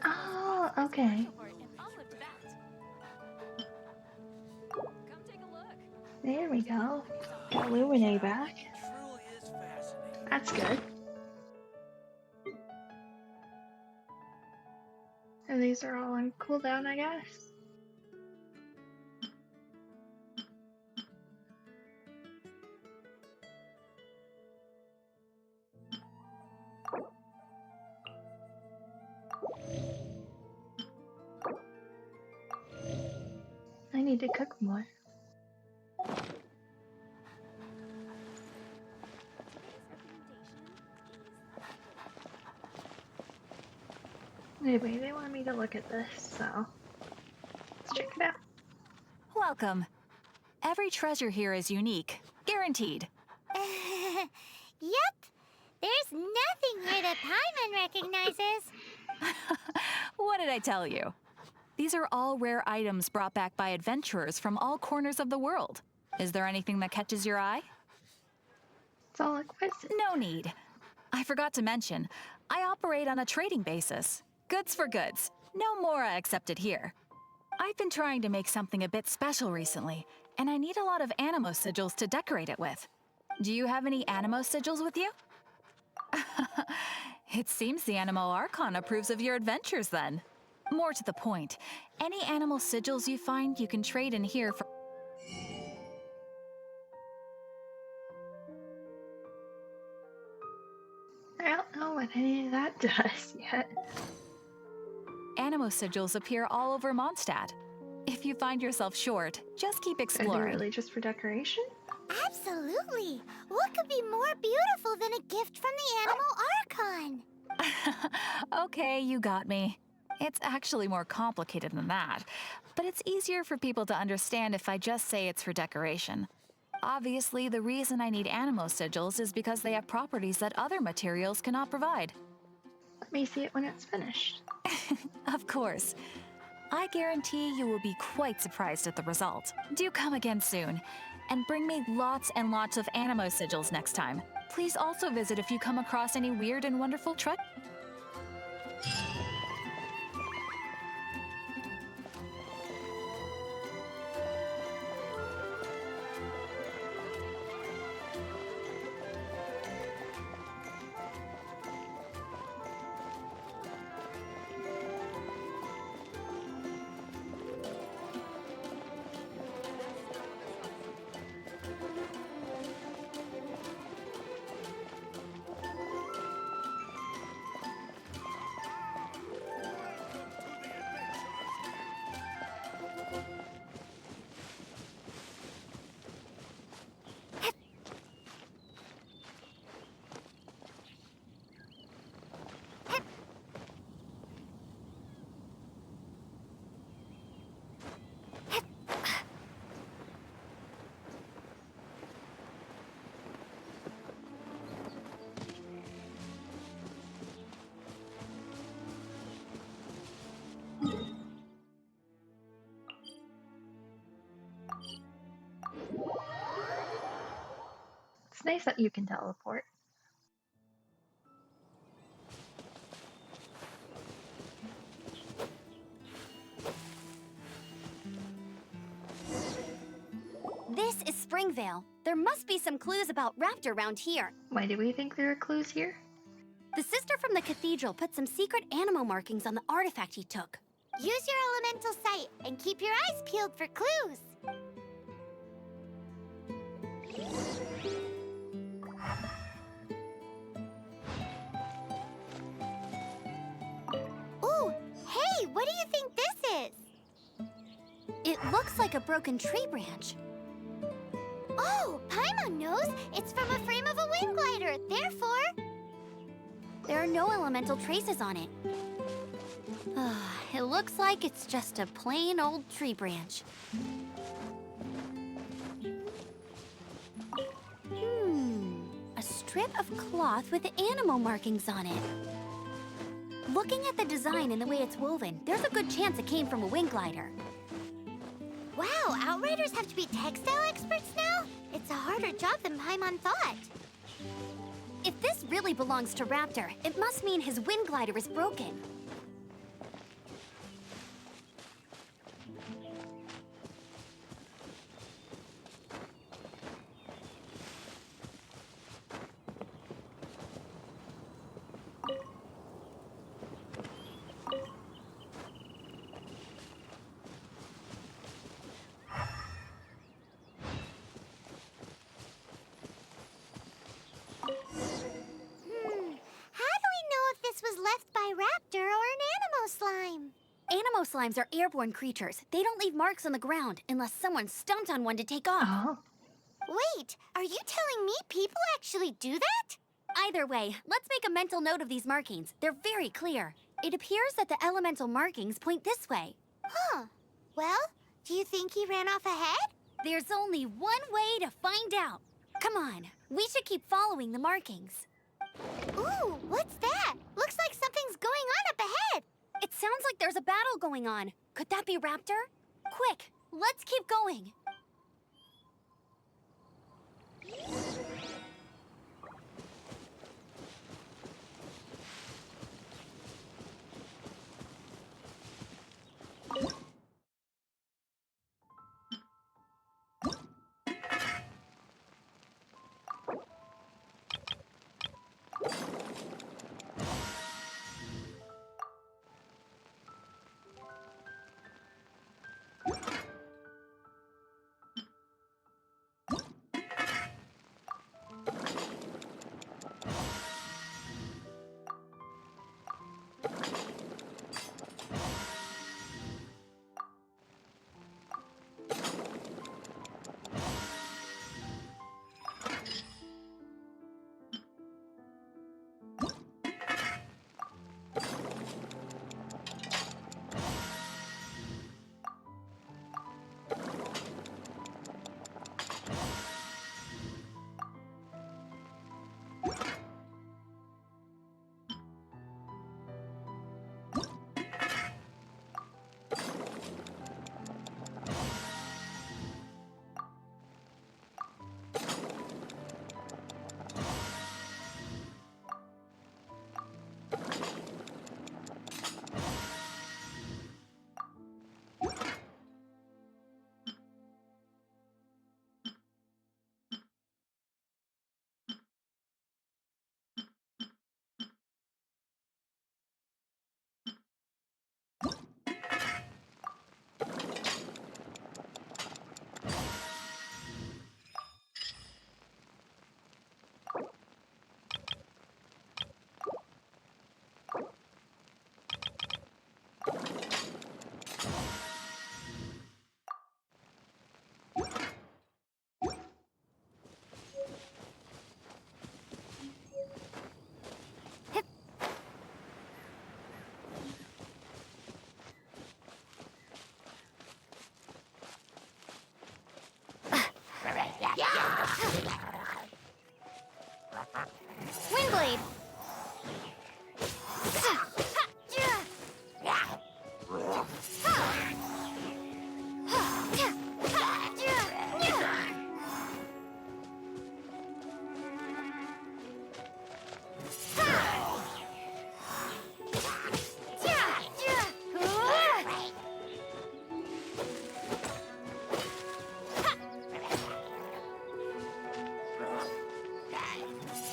Oh, okay. There we go. Got Lumine back. That's good. And these are all on cooldown, I guess. I need to cook more. Anyway, they want me to look at this, so let's check it out. Welcome. Every treasure here is unique, guaranteed. Yep. There's nothing here that Paimon recognizes. What did I tell you? These are all rare items brought back by adventurers from all corners of the world. Is there anything that catches your eye? It's all exquisite. No need. I forgot to mention, I operate on a trading basis. Goods for goods. No Mora accepted here. I've been trying to make something a bit special recently, and I need a lot of animo sigils to decorate it with. Do you have any animo sigils with you? It seems the Animo Archon approves of your adventures then. More to the point, any animal sigils you find you can trade in here for... I don't know what any of that does yet. Animo sigils appear all over Mondstadt. If you find yourself short, just keep Are they exploring. really just for decoration? Absolutely. What could be more beautiful than a gift from the Animal Archon? Okay, you got me. It's actually more complicated than that, but it's easier for people to understand if I just say it's for decoration. Obviously, the reason I need animo sigils is because they have properties that other materials cannot provide. Let me see it when it's finished. Of course. I guarantee you will be quite surprised at the result. Do come again soon, and bring me lots and lots of animo sigils next time. Please also visit if you come across any weird and wonderful treasures. It's nice that you can teleport. This is Springvale. There must be some clues about Raptor around here. Why do we think there are clues here? The sister from the cathedral put some secret animo markings on the artifact he took. Use your elemental sight and keep your eyes peeled for clues. Ooh, hey, what do you think this is? It looks like a broken tree branch. Oh, Paimon knows. It's from a frame of a wind glider. Therefore, There are no elemental traces on it. It looks like it's just a plain old tree branch. A strip of cloth with animo markings on it. Looking at the design and the way it's woven, there's a good chance it came from a wind glider. wow, Outriders have to be textile experts now? It's a harder job than Paimon thought. If this really belongs to Raptor, it must mean his wind glider is broken. Animo slimes are airborne creatures. They don't leave marks on the ground unless someone stomped on one to take off. Oh. Wait, are you telling me people actually do that? Either way, let's make a mental note of these markings. They're very clear. It appears that the elemental markings point this way. Huh. Well, do you think he ran off ahead? There's only one way to find out. Come on, we should keep following the markings. Ooh, what's that? Looks like something's going on up ahead. It sounds like there's a battle going on. Could that be Raptor? Quick, let's keep going. Windblade!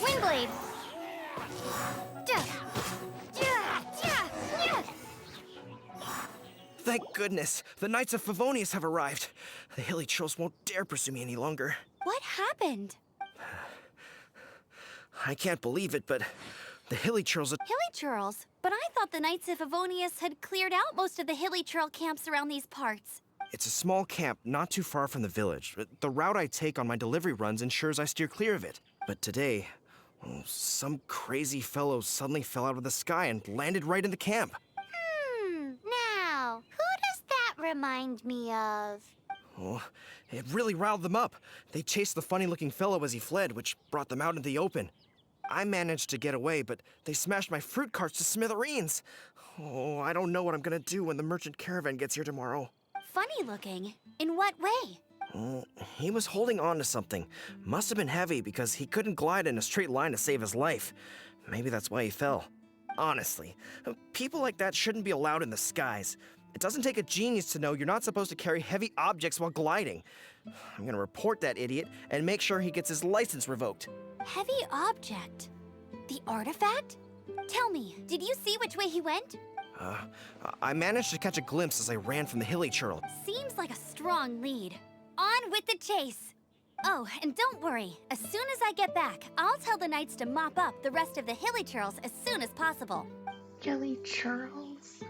Windblade! Thank goodness, the Knights of Favonius have arrived. The hilly trolls won't dare pursue me any longer. What happened? I can't believe it, but the hilly trolls... Hilly churls? But I thought the Knights of Favonius had cleared out most of the hilly churl camps around these parts. It's a small camp not too far from the village. The route I take on my delivery runs ensures I steer clear of it. But today, some crazy fellow suddenly fell out of the sky and landed right in the camp. Now, who does that remind me of? Oh, it really riled them up. They chased the funny-looking fellow as he fled, which brought them out in the open. I managed to get away, but they smashed my fruit carts to smithereens. Oh, I don't know what I'm gonna do when the merchant caravan gets here tomorrow. Funny looking? In what way? Oh, he was holding on to something. Must have been heavy because he couldn't glide in a straight line to save his life. Maybe that's why he fell. Honestly, people like that shouldn't be allowed in the skies. It doesn't take a genius to know you're not supposed to carry heavy objects while gliding. I'm gonna report that idiot and make sure he gets his license revoked. Heavy object? The artifact? Tell me, did you see which way he went? I managed to catch a glimpse as I ran from the hilly churl. Seems like a strong lead. On with the chase! Oh, and don't worry. As soon as I get back, I'll tell the knights to mop up the rest of the hilly churls as soon as possible. Jelly churls.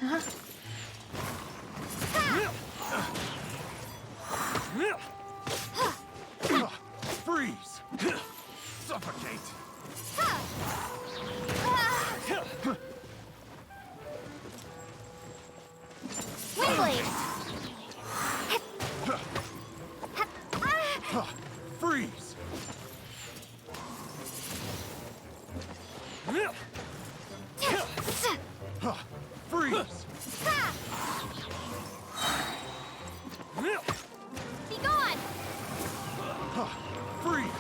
Huh? Freeze! Suffocate! Windblade! Freeze! Freeze! Be gone! Freeze!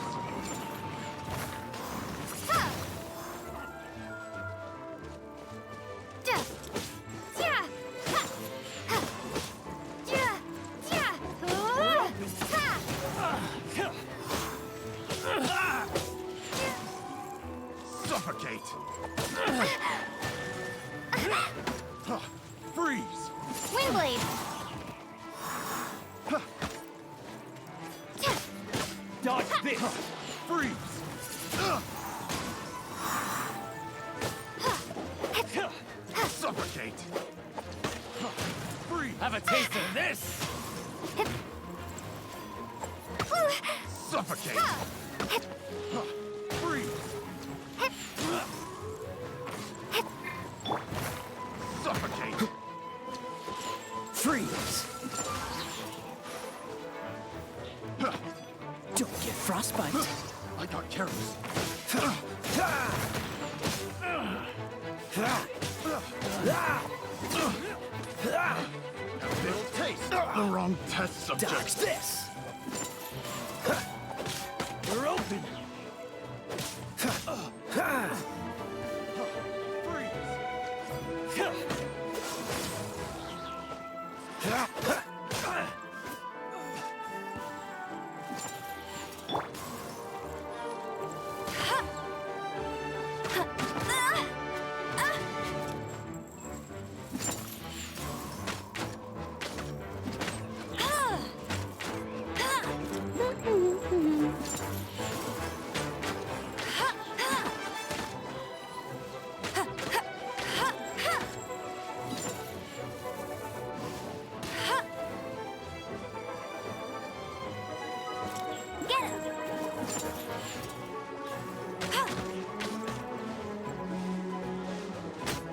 Suffocate! Freeze! Windblade! Dodge this! Freeze! Suffocate! Freeze! Have a taste of this! Suffocate! Freeze! Suffocate! Freeze! Don't get frostbite. I got careless. A little taste. The wrong test subject. Dodge this! We're open.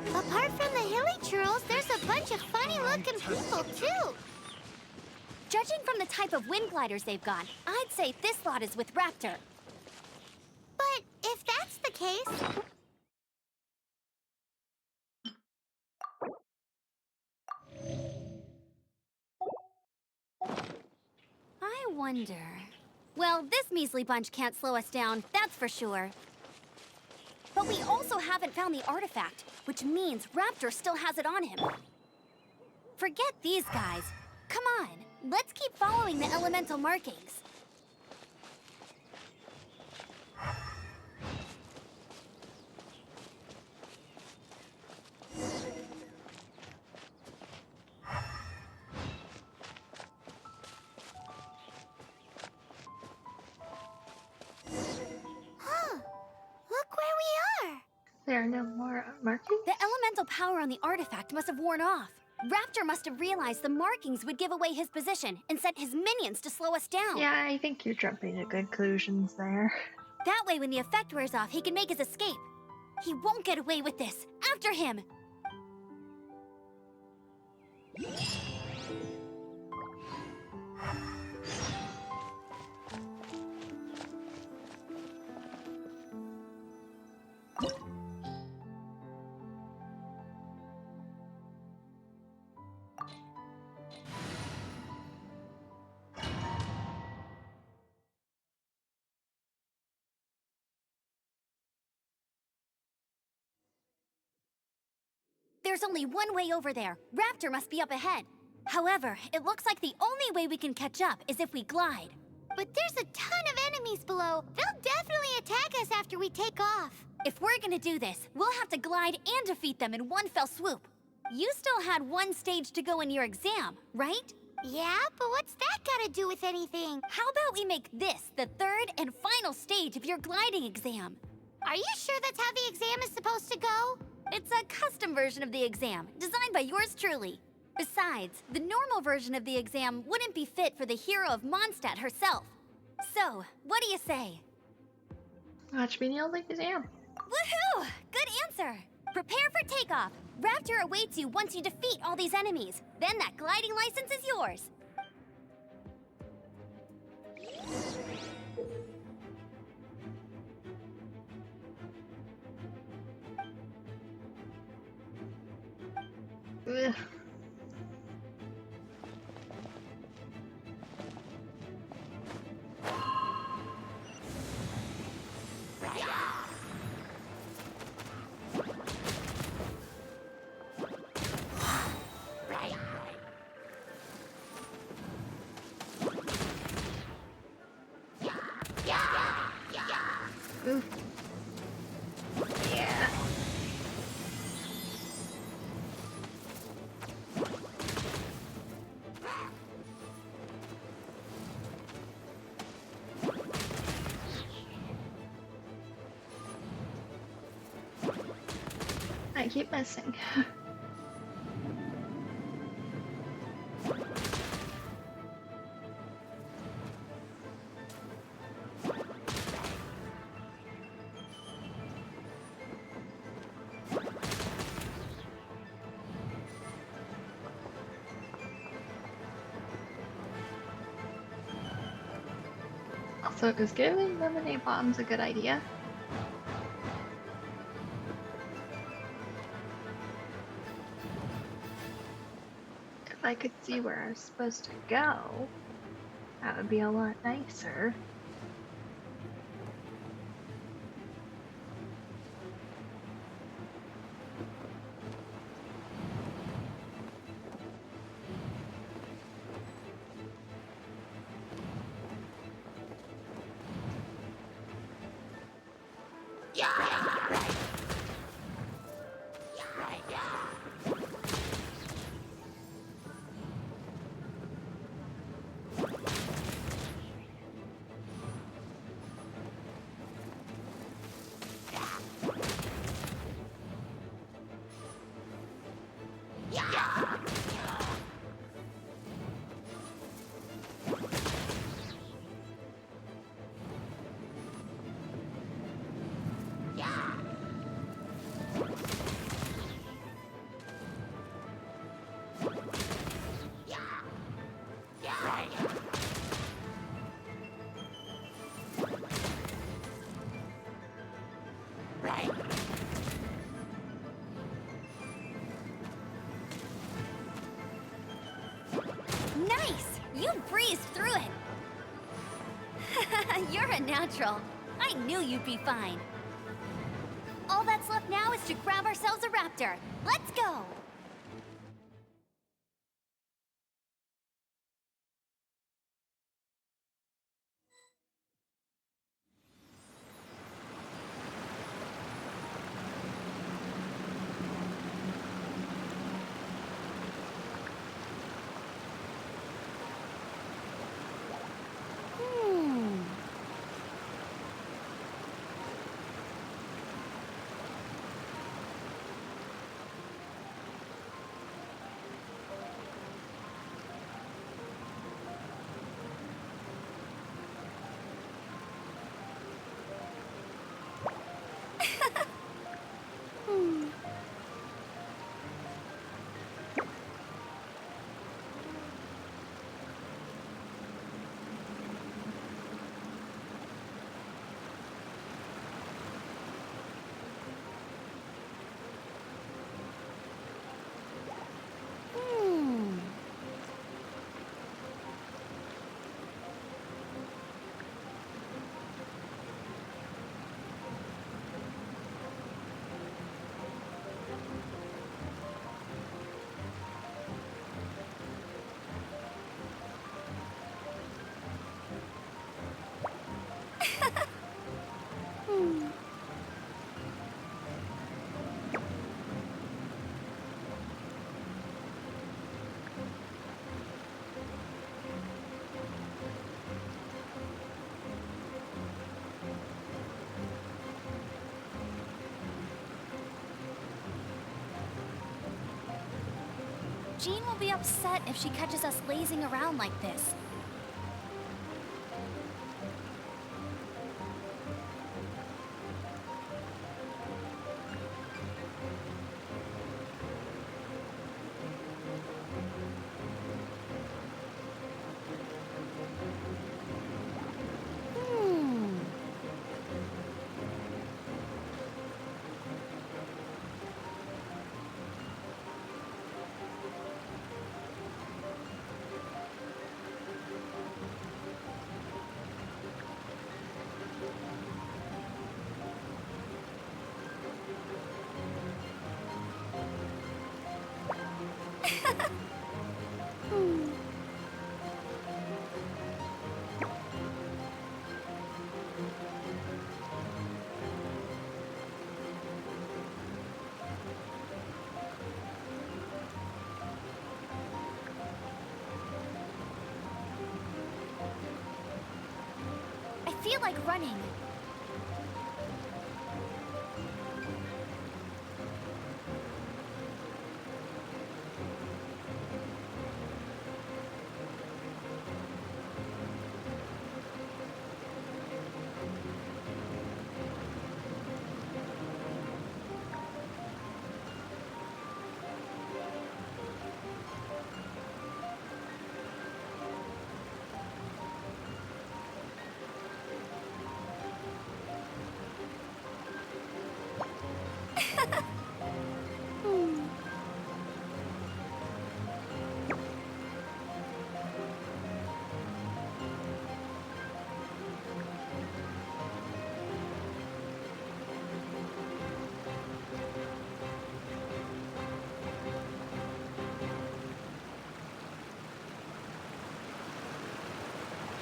Apart from the hilly churls, there's a bunch of funny-looking people, too. Judging from the type of wind gliders they've got, I'd say this lot is with Raptor. But if that's the case, I wonder... Well, this measly bunch can't slow us down, that's for sure. But we also haven't found the artifact, which means Raptor still has it on him. Forget these guys. Come on, let's keep following the elemental markings. look where we are. There are no more markings? The elemental power on the artifact must have worn off. Raptor must have realized the markings would give away his position and sent his minions to slow us down. Yeah, I think you're jumping to conclusions there. That way, when the effect wears off, he can make his escape. He won't get away with this. After him! There's only one way over there. Raptor must be up ahead. However, it looks like the only way we can catch up is if we glide. But there's a ton of enemies below. They'll definitely attack us after we take off. If we're gonna do this, we'll have to glide and defeat them in one fell swoop. You still had one stage to go in your exam, right? Yeah, but what's that gotta do with anything? How about we make this the third and final stage of your gliding exam? Are you sure that's how the exam is supposed to go? It's a custom version of the exam, designed by yours truly. Besides, the normal version of the exam wouldn't be fit for the hero of Mondstadt herself. So, what do you say? Watch me nail the exam. Woohoo! Good answer! Prepare for takeoff. Raptor awaits you once you defeat all these enemies. Then that gliding license is yours. Ugh. Ooh. Yeah. I keep missing. Also, is giving lemonade bombs a good idea? If I could see where I was supposed to go, that would be a lot nicer. Nice! You breezed through it! You're a natural. I knew you'd be fine. All that's left now is to grab ourselves a raptor. Let's go! Jean will be upset if she catches us lazing around like this. I feel like running.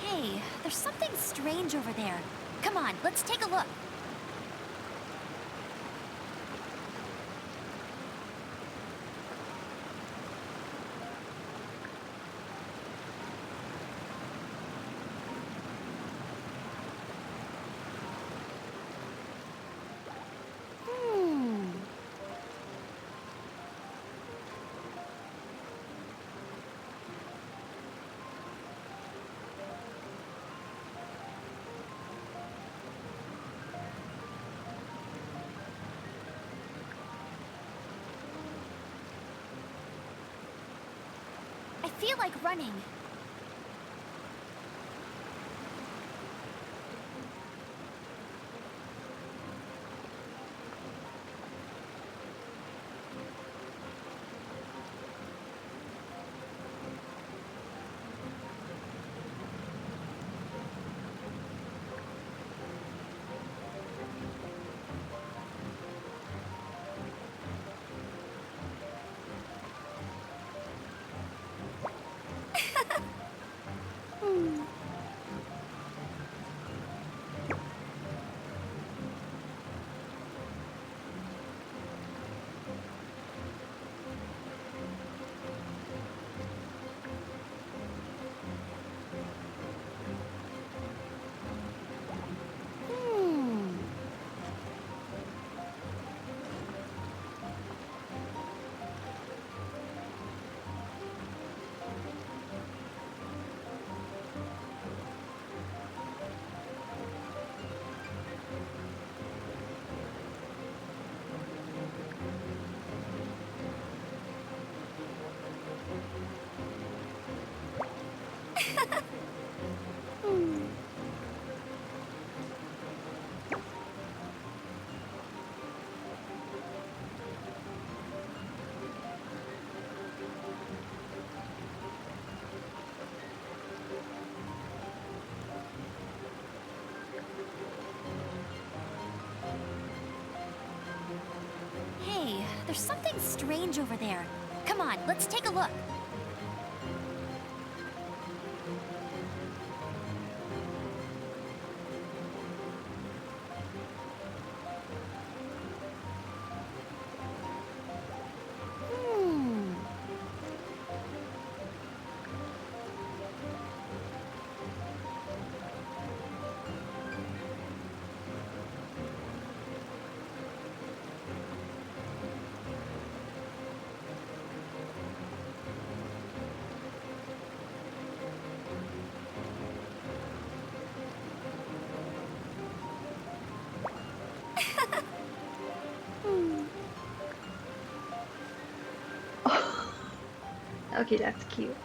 Hey, there's something strange over there. Come on, let's take a look. I feel like running. Hey, there's something strange over there. Come on, let's take a look. Okay, that's cute.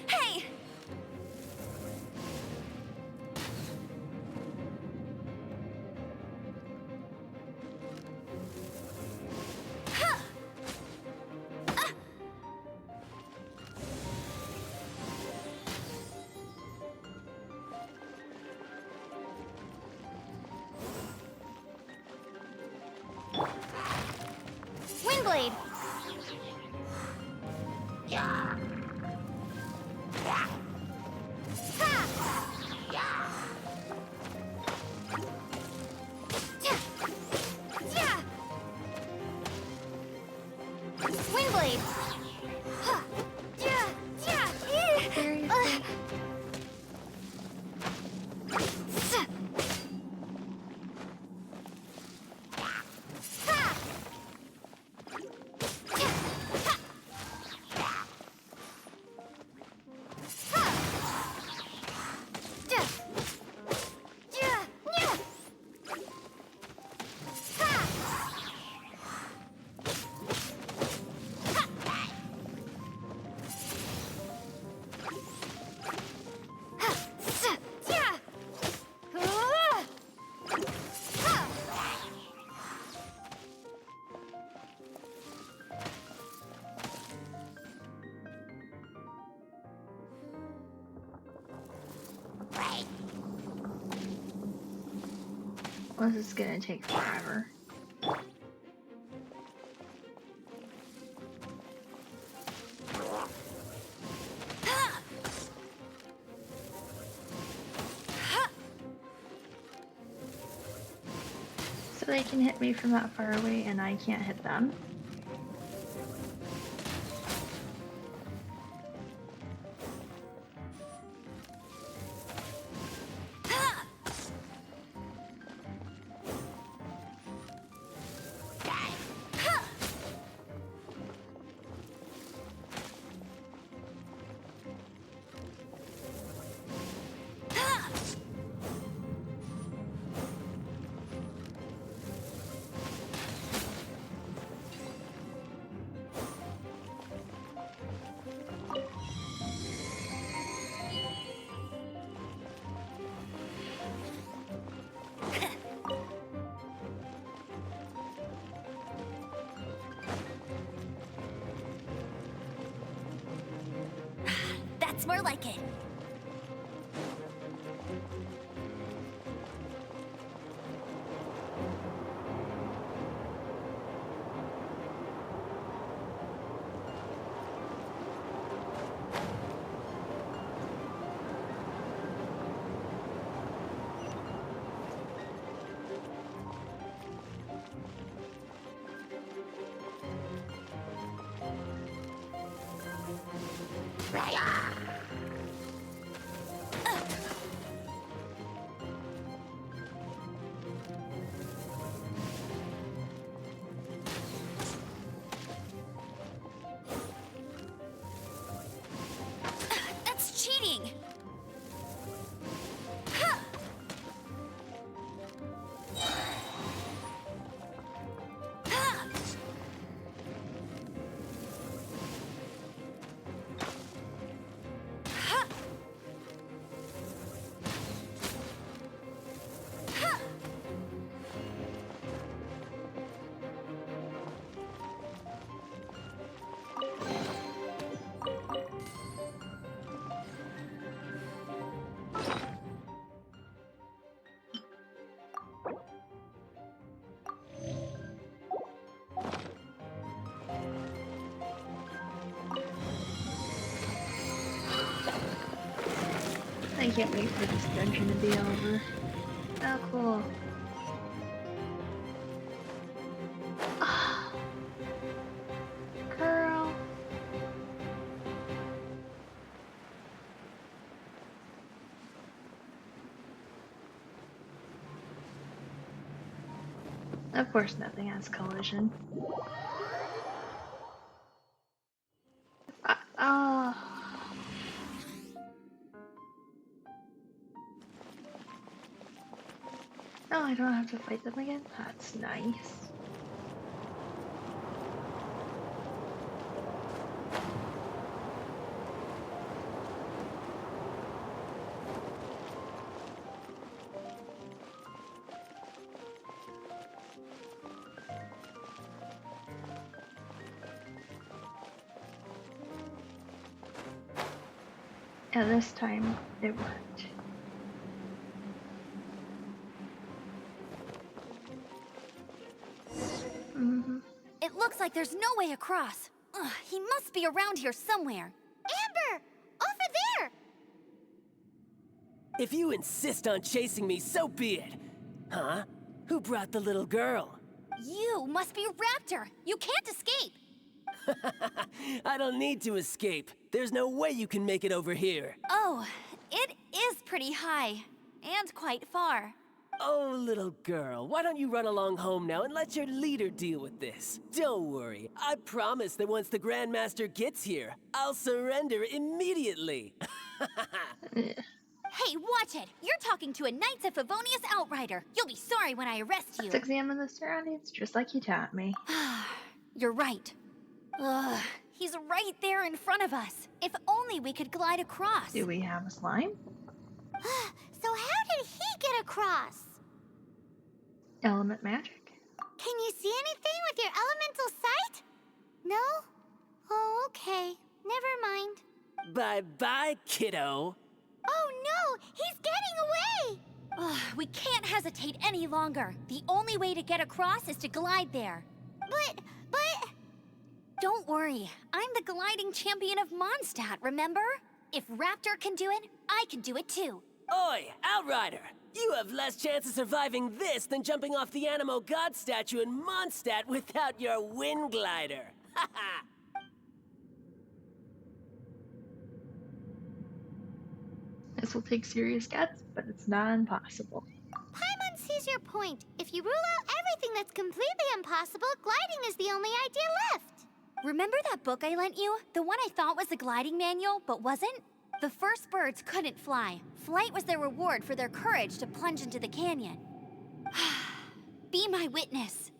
Hey! Windblade! Windblade! Seriously? Well, this is gonna take forever. So they can hit me from that far away and I can't hit them. That's more like it. That's cheating! I can't wait for this dungeon to be over. Oh, cool. Ah, girl. Of course, nothing has collision. Oh. Oh, I don't have to fight them again? That's nice. Yeah, this time it worked. It looks like there's no way across. Ugh, he must be around here somewhere. Amber! Over there! If you insist on chasing me, so be it. Huh? Who brought the little girl? You must be Raptor. You can't escape. I don't need to escape. There's no way you can make it over here. Oh, it is pretty high. And quite far. Oh, little girl, why don't you run along home now and let your leader deal with this? Don't worry, I promise that once the Grandmaster gets here, I'll surrender immediately. Hey, watch it! You're talking to a Knights of Favonius outrider. You'll be sorry when I arrest you. Let's examine the surroundings just like you taught me. You're right. Ugh, he's right there in front of us. If only we could glide across. Do we have a slime? So how did he get across? Element magic. Can you see anything with your elemental sight? No? Oh, okay. Never mind. Bye-bye, kiddo. Oh no! He's getting away! Ugh, we can't hesitate any longer. The only way to get across is to glide there. But... Don't worry, I'm the gliding champion of Mondstadt, remember? If Raptor can do it, I can do it too. Oi, Outrider! You have less chance of surviving this than jumping off the Animo God statue in Mondstadt without your wind glider. Haha! This will take serious guts, but it's not impossible. Paimon sees your point. If you rule out everything that's completely impossible, gliding is the only idea left. Remember that book I lent you? The one I thought was the gliding manual, but wasn't? The first birds couldn't fly. Flight was their reward for their courage to plunge into the canyon. Be my witness.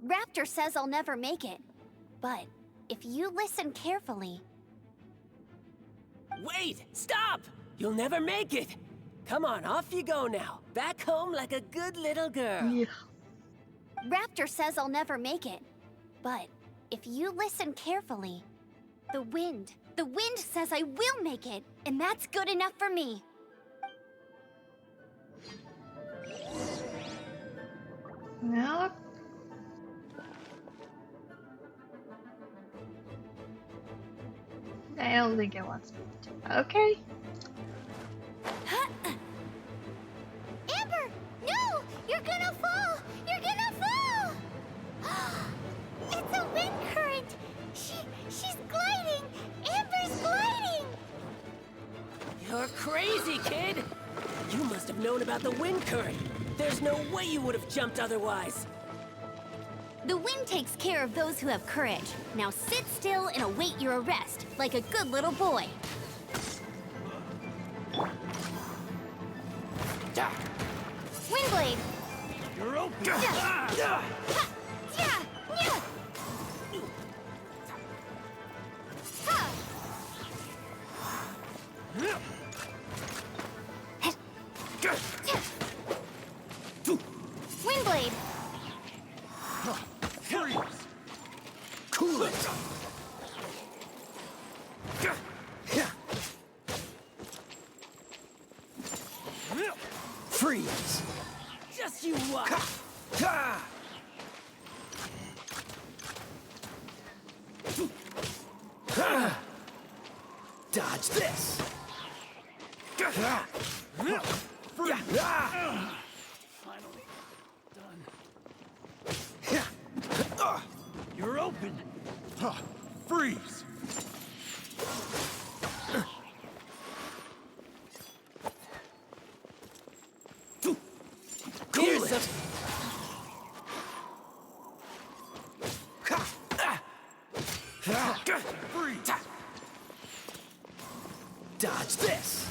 Raptor says I'll never make it. But if you listen carefully... Wait! Stop! You'll never make it! Come on, off you go now. Back home like a good little girl. Yeah. Raptor says I'll never make it. But if you listen carefully, the wind says I will make it, and that's good enough for me. No. I don't think it wants me to. Okay. Amber, no! You're gonna fall! You're gonna fall! It's a wind current! She's gliding! Amber's gliding! You're crazy, kid! You must have known about the wind current. There's no way you would have jumped otherwise. The wind takes care of those who have courage. Now sit still and await your arrest, like a good little boy. Windblade! You're open. Yeah, yeah. Ha! Windblade! Freeze. Cool it! Freeze! Just you watch. Dodge this! Finally done. You're open. Freeze. Cool it! Freeze. Dodge this!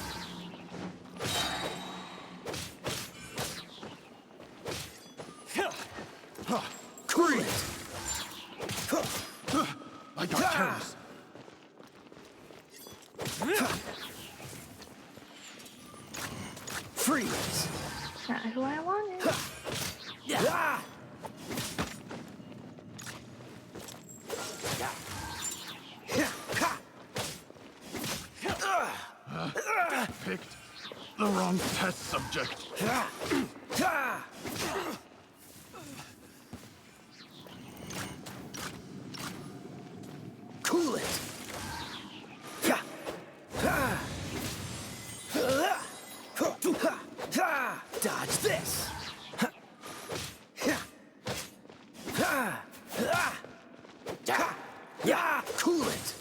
Cool it! I got terrors. Freeze! Not who I wanted. Picked the wrong test subject. Cool it! Dodge this! Cool it!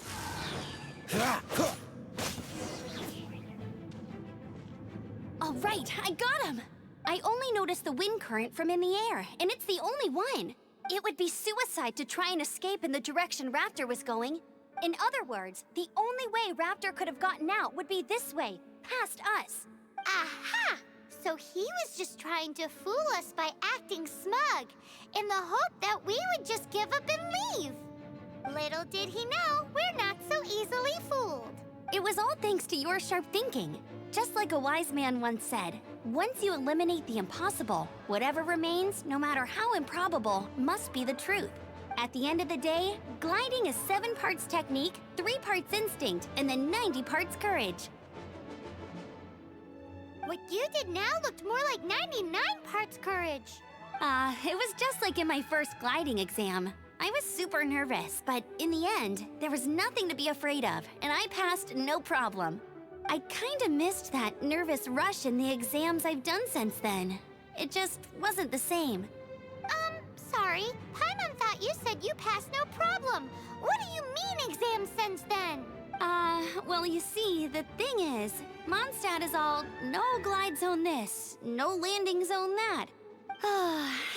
All right, I got him! I only noticed the wind current from in the air, and it's the only one. It would be suicide to try and escape in the direction Raptor was going. In other words, the only way Raptor could have gotten out would be this way, past us. Aha! So he was just trying to fool us by acting smug, in the hope that we would just give up and leave. Little did he know, we're not so easily fooled. It was all thanks to your sharp thinking. Just like a wise man once said, once you eliminate the impossible, whatever remains, no matter how improbable, must be the truth. At the end of the day, gliding is 7 parts technique, 3 parts instinct, and then 90 parts courage. What you did now looked more like 99 parts courage. It was just like in my first gliding exam. I was super nervous, but in the end, there was nothing to be afraid of, and I passed no problem. I kinda missed that nervous rush in the exams I've done since then. It just wasn't the same. Sorry. Paimon thought you said you passed no problem. What do you mean exam since then? Well, you see, the thing is, Mondstadt is all no glide zone this, no landing zone that.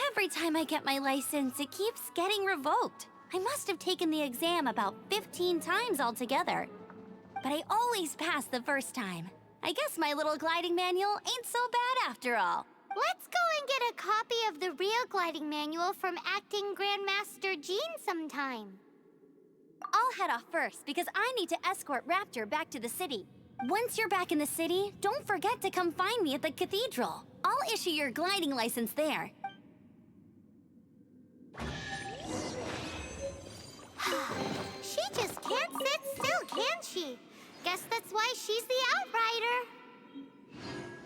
Every time I get my license, it keeps getting revoked. I must have taken the exam about 15 times altogether. But I always pass the first time. I guess my little gliding manual ain't so bad after all. Let's go and get a copy of the real gliding manual from Acting Grandmaster Jean sometime. I'll head off first because I need to escort Raptor back to the city. Once you're back in the city, don't forget to come find me at the cathedral. I'll issue your gliding license there. She just can't sit still, can she? Guess that's why she's the Outrider.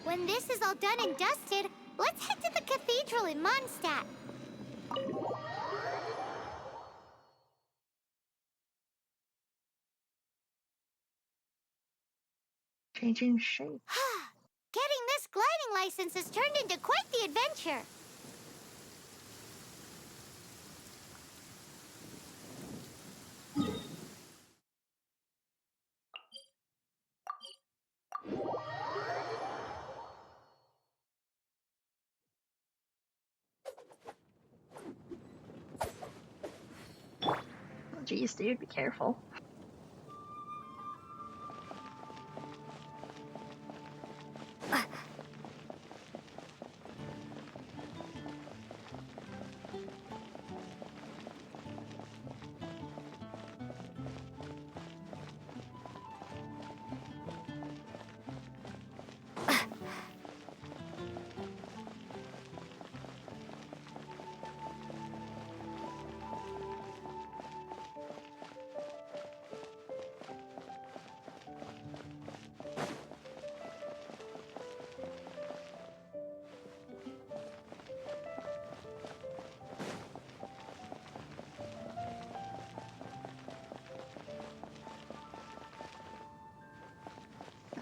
When this is all done and dusted, let's head to the cathedral in Mondstadt. Changing shape. Getting this gliding license has turned into quite the adventure. Oh, geez, dude, be careful.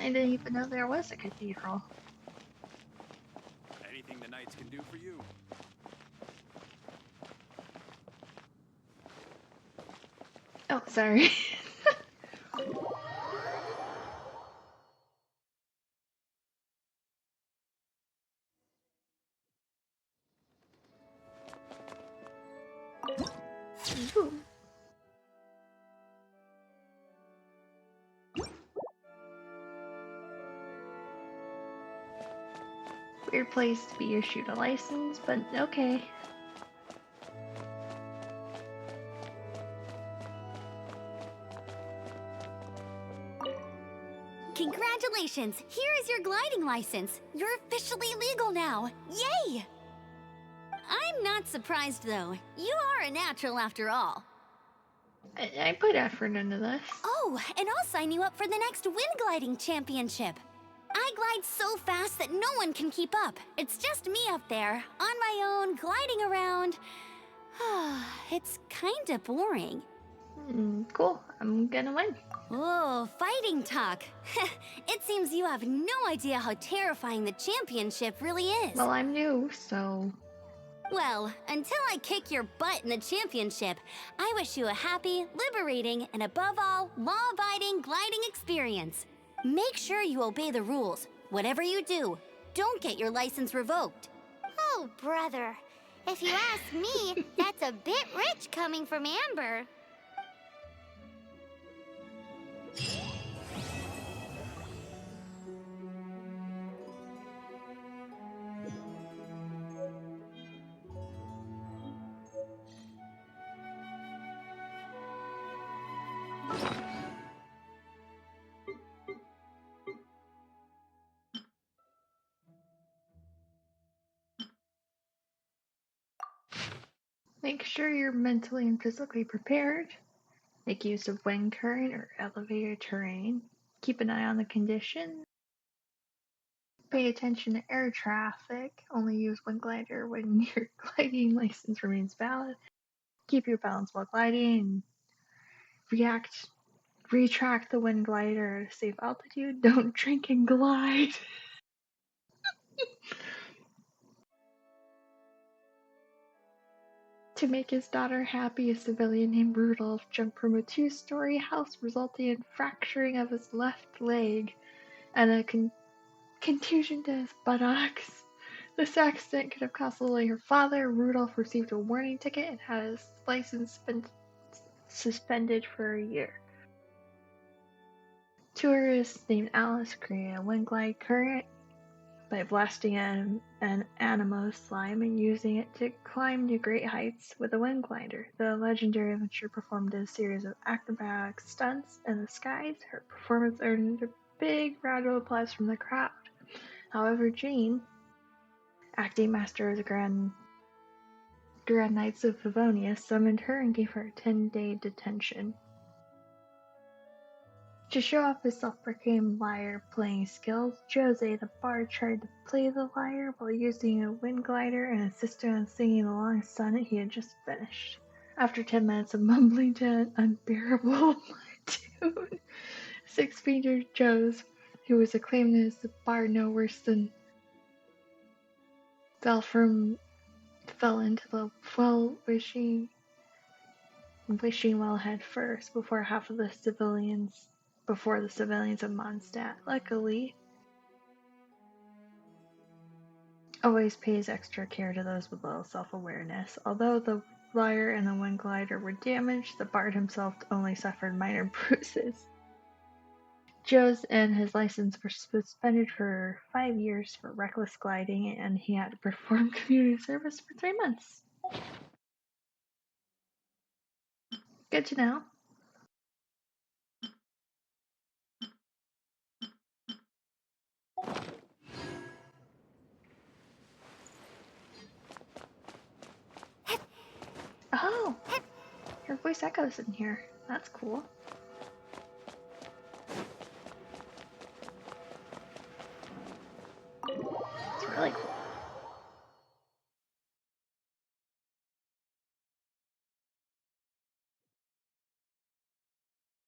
I didn't even know there was a cathedral. Anything the knights can do for you. Oh, sorry. Ooh. Weird place to be issued a license, but okay. Congratulations! Here is your gliding license. You're officially legal now. Yay! I'm not surprised, though. You are a natural after all. I put effort into this. Oh, and I'll sign you up for the next wind gliding championship. I glide so fast that no one can keep up. It's just me up there, on my own, gliding around. It's kinda boring. Cool. I'm gonna win. Oh, fighting talk. It seems you have no idea how terrifying the championship really is. Well, I'm new, so... Well, until I kick your butt in the championship, I wish you a happy, liberating, and above all, law-abiding gliding experience. Make sure you obey the rules. Whatever you do, don't get your license revoked. Oh, brother. If you ask me, that's a bit rich coming from Amber. Make sure you're mentally and physically prepared. Make use of wind current or elevated terrain. Keep an eye on the conditions. Pay attention to air traffic. Only use wind glider when your gliding license remains valid. Keep your balance while gliding. Retract the wind glider at a safe altitude. Don't drink and glide. To make his daughter happy, a civilian named Rudolph jumped from a two-story house, resulting in fracturing of his left leg and a contusion to his buttocks. This accident could have cost Lily her father. Rudolph received a warning ticket and had his license suspended for a year. Tourists named Alice created a wind glide current by blasting an Animo slime and using it to climb to great heights with a wind glider. The legendary adventurer performed a series of acrobatic stunts in the skies. Her performance earned a big round of applause from the crowd. However, Jane, acting master of the Grand Knights of Livonia, summoned her and gave her a 10-day detention. To show off his self-proclaimed lyre-playing skills, Jose the bard tried to play the lyre while using a wind glider and insisted on singing the long sonnet he had just finished. After 10 minutes of mumbling to an unbearable tune, Six-Fingered Joe's, who was acclaimed as the bard no worse than fell into the wishing well head first before the civilians of Mondstadt. Luckily, always pays extra care to those with little self-awareness. Although the lyre and the wind glider were damaged, the bard himself only suffered minor bruises. Joe's and his license were suspended for 5 years for reckless gliding, and he had to perform community service for 3 months. Good to know. Oh! Your voice echoes in here. That's cool. It's really cool.